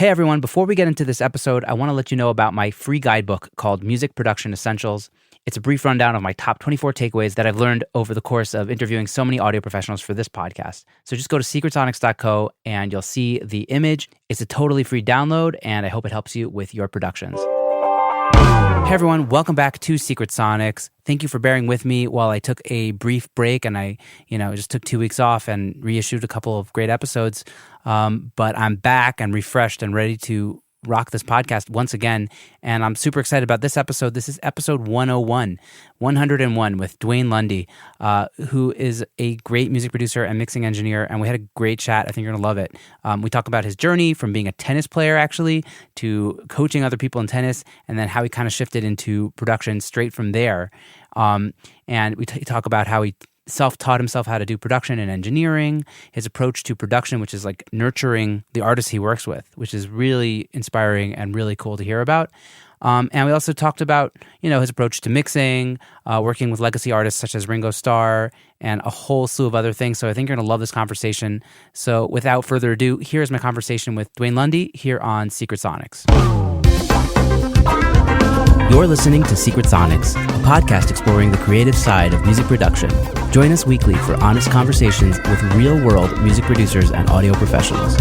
Hey everyone, before we get into this episode, I want to let you know about my free guidebook called Music Production Essentials. It's a brief rundown of my top 24 takeaways that I've learned over the course of interviewing so many audio professionals for this podcast. So just go to secretsonics.co and you'll see the image. It's a totally free download, and I hope it helps you with your productions. Hey everyone, welcome back to Secret Sonics. Thank you for bearing with me while I took a brief break and I just took 2 weeks off and reissued a couple of great episodes. But I'm back and refreshed and ready to rock this podcast once again. And I'm super excited about this episode. This is episode 101 with Duane Lundy, who is a great music producer and mixing engineer. And we had a great chat. I think you're going to love it. We talk about his journey from being a tennis player, actually, to coaching other people in tennis, and then how he kind of shifted into production straight from there. And we talk about how he self-taught himself how to do production and engineering, his approach to production, which is like nurturing the artists he works with, which is really inspiring and really cool to hear about. And we also talked about, his approach to mixing, working with legacy artists such as Ringo Starr, and a whole slew of other things. So I think you're going to love this conversation. So without further ado, here's my conversation with Duane Lundy here on Secret Sonics. You're listening to Secret Sonics, a podcast exploring the creative side of music production. Join us weekly for honest conversations with real-world music producers and audio professionals.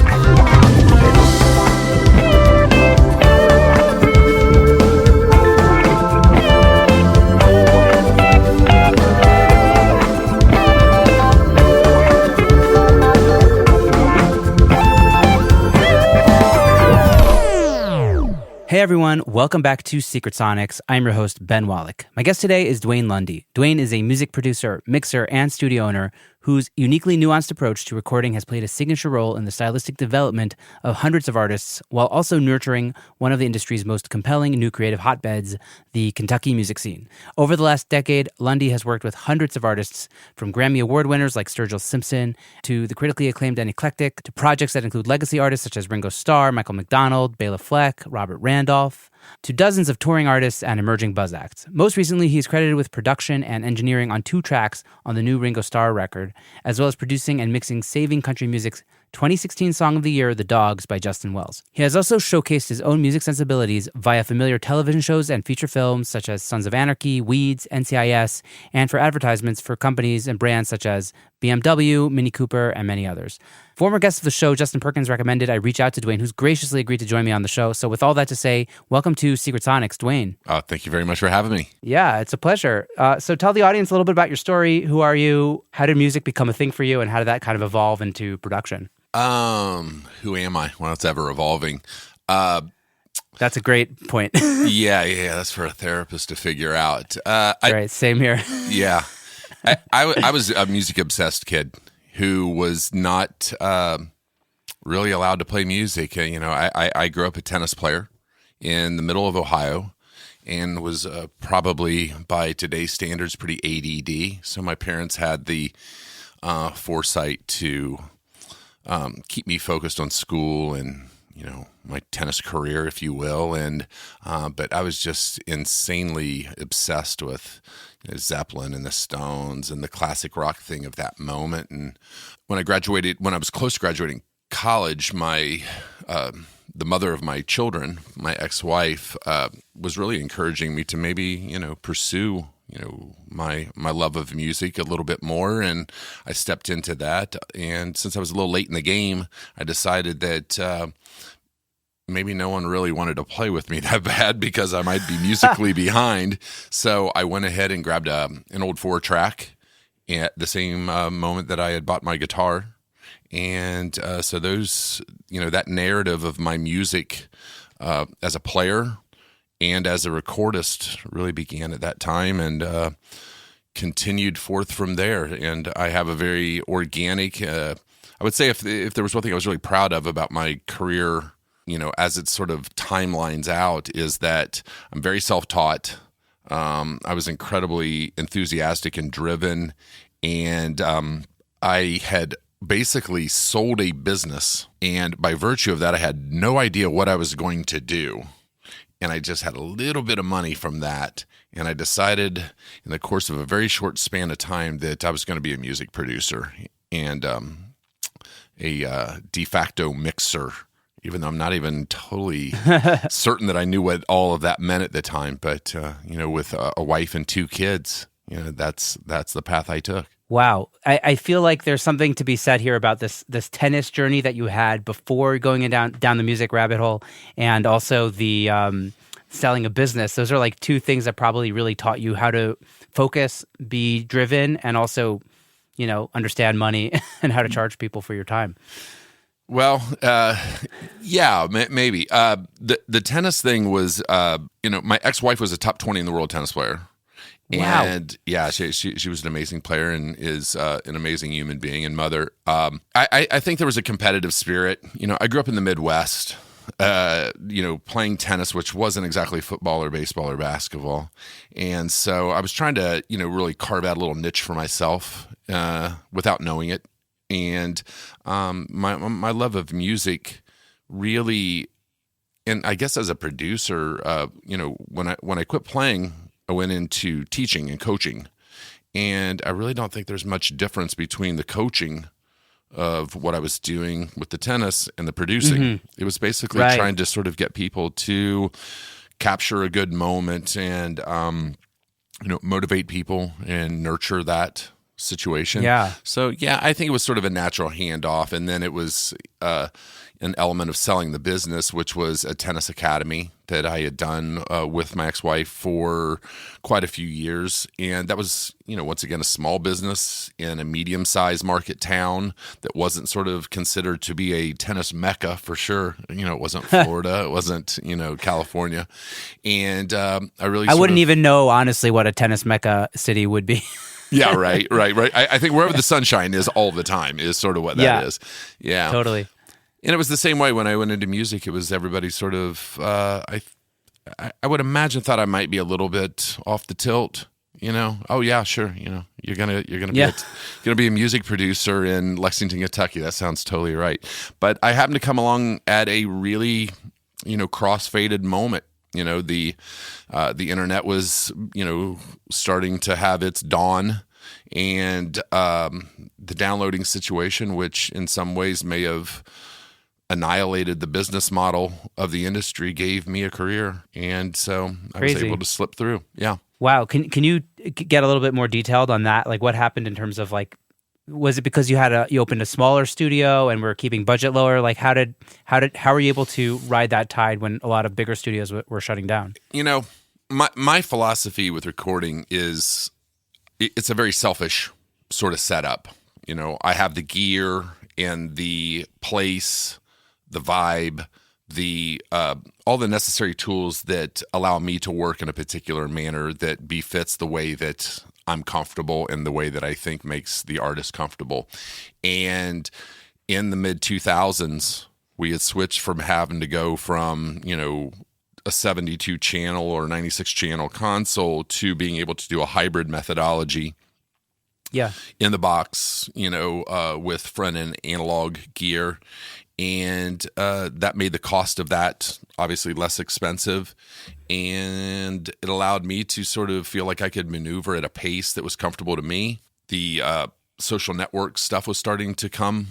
Hey everyone, welcome back to Secret Sonics. I'm your host, Ben Wallach. My guest today is Duane Lundy. Duane is a music producer, mixer, and studio owner whose uniquely nuanced approach to recording has played a signature role in the stylistic development of hundreds of artists, while also nurturing one of the industry's most compelling new creative hotbeds, the Kentucky music scene. Over the last decade, Lundy has worked with hundreds of artists, from Grammy Award winners like Sturgill Simpson, to the critically acclaimed and eclectic, to projects that include legacy artists such as Ringo Starr, Michael McDonald, Bela Fleck, Robert Randolph, to dozens of touring artists and emerging buzz acts. Most recently, he is credited with production and engineering on 2 tracks on the new Ringo Starr record, as well as producing and mixing Saving Country Music's 2016 Song of the Year, The Dogs by Justin Wells. He has also showcased his own music sensibilities via familiar television shows and feature films such as Sons of Anarchy, Weeds, NCIS, and for advertisements for companies and brands such as BMW, Mini Cooper, and many others. Former guest of the show, Justin Perkins, recommended I reach out to Duane, who's graciously agreed to join me on the show. So with all that to say, welcome to Secret Sonics, Duane. Thank you very much for having me. Yeah, it's a pleasure. So tell the audience a little bit about your story. Who are you? How did music become a thing for you? And how did that kind of evolve into production? Who am I? Well, it's ever evolving. That's a great point. Yeah, that's for a therapist to figure out. Right, same here. Yeah. I was a music-obsessed kid who was not really allowed to play music. I grew up a tennis player in the middle of Ohio and was probably, by today's standards, pretty ADD. So my parents had the foresight to keep me focused on school and, my tennis career, if you will. And but I was just insanely obsessed with Zeppelin and the Stones and the classic rock thing of that moment. And when I was close to graduating college, my the mother of my children, my ex-wife, was really encouraging me to maybe, pursue my love of music a little bit more, and I stepped into that. And since I was a little late in the game, I decided that maybe no one really wanted to play with me that bad because I might be musically behind. So I went ahead and grabbed an old 4-track at the same moment that I had bought my guitar. And so those, that narrative of my music as a player and as a recordist really began at that time and continued forth from there. And I have a very organic, I would say if there was one thing I was really proud of about my career, as it sort of timelines out, is that I'm very self-taught. I was incredibly enthusiastic and driven, and I had basically sold a business, and by virtue of that, I had no idea what I was going to do. And I just had a little bit of money from that. And I decided in the course of a very short span of time that I was going to be a music producer and a de facto mixer even though I'm not even totally certain that I knew what all of that meant at the time. But, with a wife and 2 kids, that's the path I took. Wow. I feel like there's something to be said here about this tennis journey that you had before going down the music rabbit hole, and also the selling a business. Those are like 2 things that probably really taught you how to focus, be driven, and also, understand money and how to charge people for your time. Well, yeah, maybe. The tennis thing was, my ex-wife was a top 20 in the world tennis player. Wow. And yeah, she was an amazing player and is an amazing human being and mother. I think there was a competitive spirit. I grew up in the Midwest, playing tennis, which wasn't exactly football or baseball or basketball. And so I was trying to, really carve out a little niche for myself without knowing it. And my love of music really, and I guess as a producer, when I quit playing, I went into teaching and coaching, and I really don't think there's much difference between the coaching of what I was doing with the tennis and the producing. Mm-hmm. It was basically trying to sort of get people to capture a good moment and, motivate people and nurture that situation. Yeah. So, I think it was sort of a natural handoff, and then it was an element of selling the business, which was a tennis academy that I had done with my ex-wife for quite a few years. And that was, once again, a small business in a medium-sized market town that wasn't sort of considered to be a tennis mecca for sure. It wasn't Florida. It wasn't, California. And I wouldn't even know, honestly, what a tennis mecca city would be. Yeah, right. I think wherever the sunshine is all the time is sort of what that is. Yeah. Totally. And it was the same way when I went into music. It was everybody sort of, I would imagine, thought I might be a little bit off the tilt. Oh yeah, sure. You're gonna be a music producer in Lexington, Kentucky. That sounds totally right. But I happened to come along at a really, cross-faded moment. The internet was, starting to have its dawn, and the downloading situation, which in some ways may have annihilated the business model of the industry, gave me a career, and so I was able to slip through. Yeah. Wow. Can you get a little bit more detailed on that? Like, what happened in terms of, like, was it because you opened a smaller studio and were keeping budget lower? Like, how were you able to ride that tide when a lot of bigger studios were shutting down? My philosophy with recording is it's a very selfish sort of setup. I have the gear and the place, the vibe, the all the necessary tools that allow me to work in a particular manner that befits the way that I'm comfortable and the way that I think makes the artist comfortable. And in the mid 2000s, we had switched from having to go from, a 72 channel or 96 channel console to being able to do a hybrid methodology. Yeah. In the box, with front end analog gear. And that made the cost of that obviously less expensive. And it allowed me to sort of feel like I could maneuver at a pace that was comfortable to me. The social network stuff was starting to come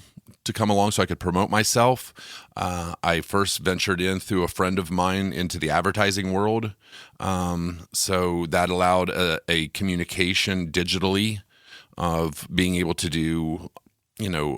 along so I could promote myself. I first ventured in through a friend of mine into the advertising world. So that allowed a communication digitally of being able to do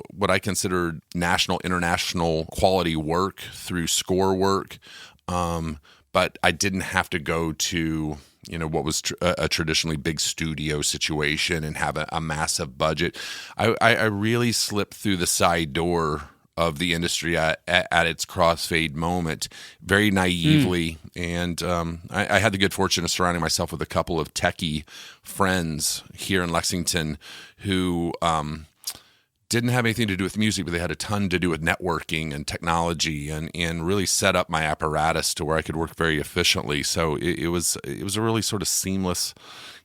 what I considered national, international quality work through score work. But I didn't have to go to, what was a traditionally big studio situation and have a massive budget. I really slipped through the side door of the industry at its crossfade moment very naively. And I had the good fortune of surrounding myself with a couple of techie friends here in Lexington who didn't have anything to do with music, but they had a ton to do with networking and technology and really set up my apparatus to where I could work very efficiently. So it was a really sort of seamless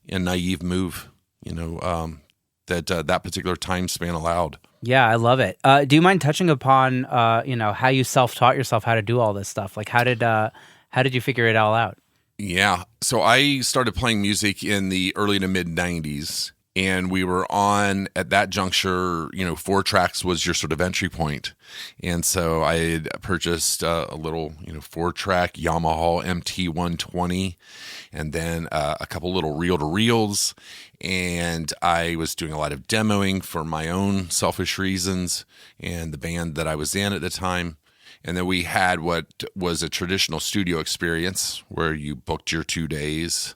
and naive move, that particular time span allowed. Yeah, I love it. Do you mind touching upon, how you self-taught yourself how to do all this stuff? Like, how did you figure it all out? Yeah. So I started playing music in the early to mid 90s. And we were on, at that juncture, 4 tracks was your sort of entry point. And so I had purchased a little, 4-track Yamaha MT-120, and then a couple little reel-to-reels. And I was doing a lot of demoing for my own selfish reasons and the band that I was in at the time. And then we had what was a traditional studio experience where you booked your 2 days.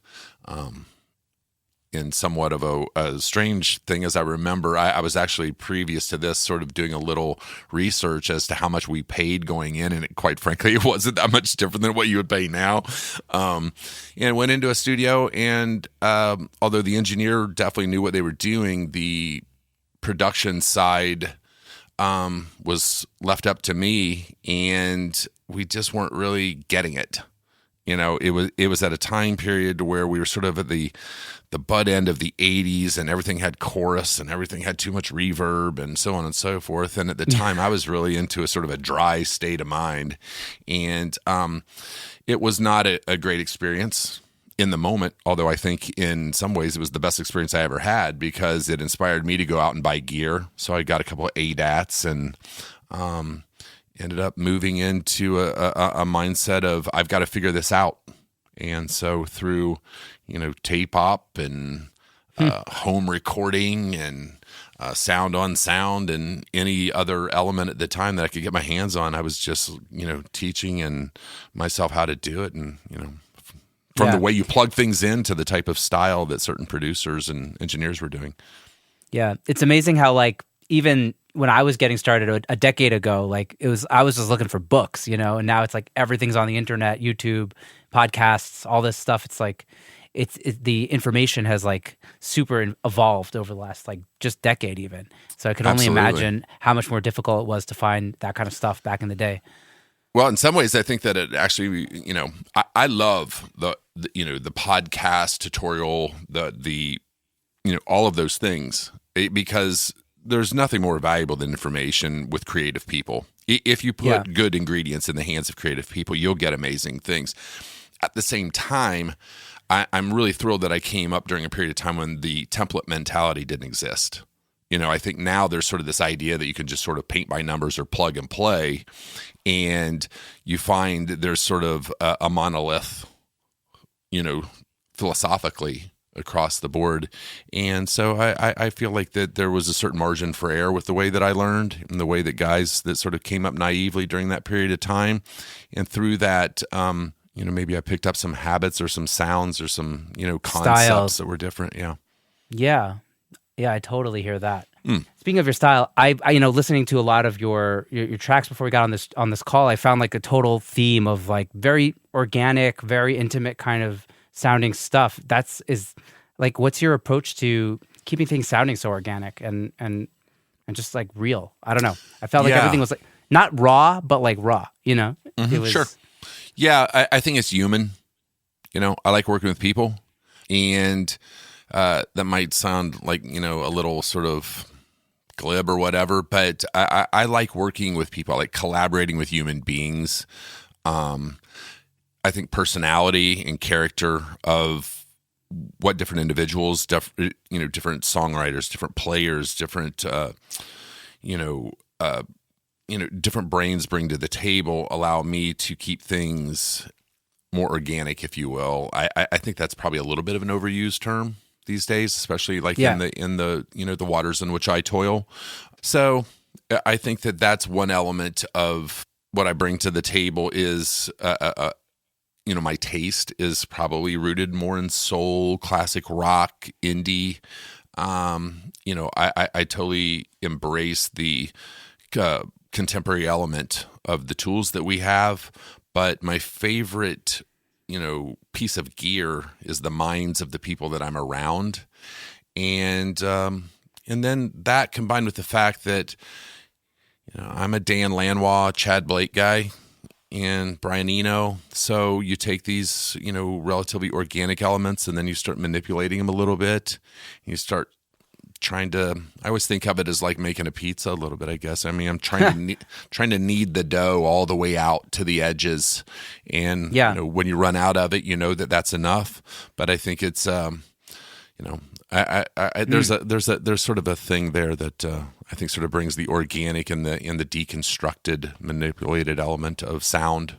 In somewhat of a strange thing, as I remember, I was actually previous to this sort of doing a little research as to how much we paid going in, and quite frankly, it wasn't that much different than what you would pay now. And went into a studio, and although the engineer definitely knew what they were doing, the production side was left up to me, and we just weren't really getting it. It was at a time period where we were sort of at the butt end of the 80s, and everything had chorus and everything had too much reverb and so on and so forth. And at the time, I was really into a sort of a dry state of mind. And it was not a great experience in the moment, although I think in some ways it was the best experience I ever had because it inspired me to go out and buy gear. So I got a couple of ADATs and ended up moving into a mindset of I've got to figure this out. And so through, tape op and home recording and sound on sound and any other element at the time that I could get my hands on, I was just, teaching and myself how to do it. And, from the way you plug things into the type of style that certain producers and engineers were doing. Yeah. It's amazing how even when I was getting started a decade ago, I was just looking for books, and now it's everything's on the internet, YouTube, podcasts, all this stuff. It's the information has super evolved over the last just decade even. So I could only imagine how much more difficult it was to find that kind of stuff back in the day. Well, in some ways, I think that it actually, I love the podcast tutorial, the all of those things because there's nothing more valuable than information with creative people. If you put good ingredients in the hands of creative people, you'll get amazing things. At the same time, I'm really thrilled that I came up during a period of time when the template mentality didn't exist. I think now there's sort of this idea that you can just sort of paint by numbers or plug and play, and you find that there's sort of a monolith, philosophically across the board. And so I feel like that there was a certain margin for error with the way that I learned and the way that guys that sort of came up naively during that period of time. And through that, maybe I picked up some habits or some sounds or some, concepts Styles that were different. Yeah. Yeah. Yeah, I totally hear that. Speaking of your style, I listening to a lot of your tracks before we got on this call, I found a total theme of very organic, very intimate kind of sounding stuff. What's your approach to keeping things sounding so organic and just real? I don't know. I felt everything was not raw, but raw. Mm-hmm, it was sure. Yeah, I think it's human. I like working with people, and that might sound a little sort of glib or whatever, but I like working with people. I like collaborating with human beings. I think personality and character of what different individuals, different songwriters, different players, different different brains bring to the table allow me to keep things more organic, if you will. I think that's probably a little bit of an overused term these days, especially in the the waters in which I toil. So I think that that's one element of what I bring to the table is my taste is probably rooted more in soul, classic rock, indie. I totally embrace the contemporary element of the tools that we have, but my favorite piece of gear is the minds of the people that I'm around. And then that combined with the fact that, I'm a Dan Lanois, Chad Blake guy and Brian Eno. So you take these, relatively organic elements and then you start manipulating them a little bit. You start trying to, I always think of it as like making a pizza a little bit, I guess. I mean, I'm trying to knead the dough all the way out to the edges. And when you run out of it, that's enough. But I think it's you know, there's sort of a thing there that I think sort of brings the organic and the deconstructed, manipulated element of sound